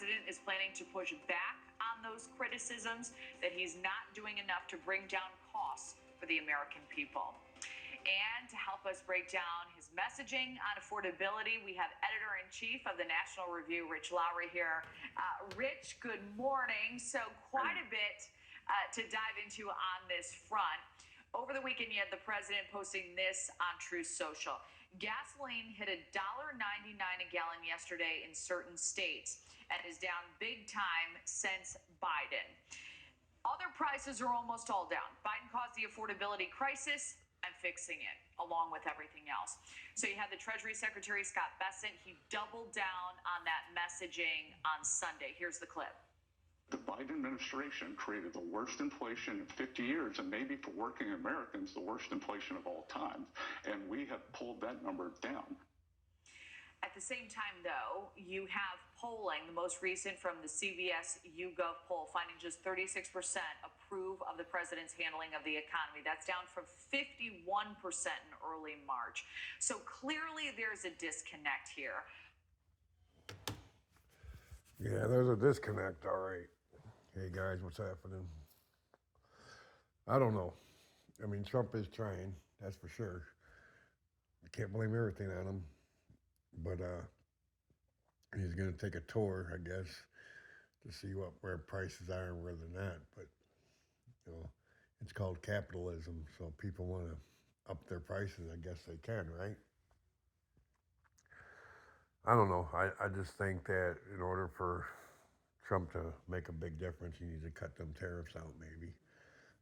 president is planning to push back on those criticisms that he's not doing enough to bring down costs for the American people. And to help us break down his messaging on affordability, we have editor-in-chief of the National Review, Rich Lowry, here. Rich, good morning. So quite a bit to dive into on this front. Over the weekend, you had the president posting this on Truth Social. Gasoline hit $1.99 a gallon yesterday in certain states and is down big time since Biden. Other prices are almost all down. Biden caused the affordability crisis and fixing it, along with everything else. So you had the Treasury Secretary, Scott Bessent. He doubled down on that messaging on Sunday. Here's the clip. The Biden administration created the worst inflation in 50 years, and maybe for working Americans, the worst inflation of all time. And we have pulled that number down. At the same time, though, you have polling, the most recent from the CBS YouGov poll, finding just 36% approve of the president's handling of the economy. That's down from 51% in early March. So clearly there's a disconnect here. Yeah, there's a disconnect, all right. Hey, guys, what's happening? I don't know. I mean, Trump is trying, that's for sure. I can't blame everything on him. But he's going to take a tour, I guess, to see where prices are and where they're not. But, you know, it's called capitalism, so people want to up their prices. I guess they can, right? I don't know. I just think that in order for Trump to make a big difference, he needs to cut them tariffs out maybe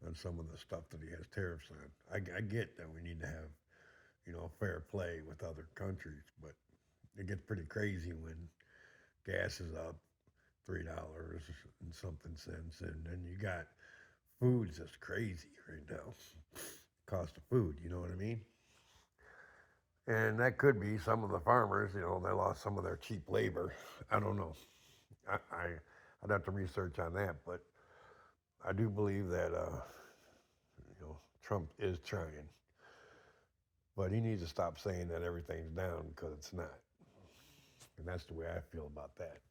on some of the stuff that he has tariffs on. I get that we need to have, you know, fair play with other countries, but it gets pretty crazy when gas is up $3 and something cents, and then you got foods that's crazy right now. Cost of food, you know what I mean? And that could be some of the farmers, you know, they lost some of their cheap labor. I don't know. I'd have to research on that, but I do believe that, you know, Trump is trying. But he needs to stop saying that everything's down, because it's not. And that's the way I feel about that.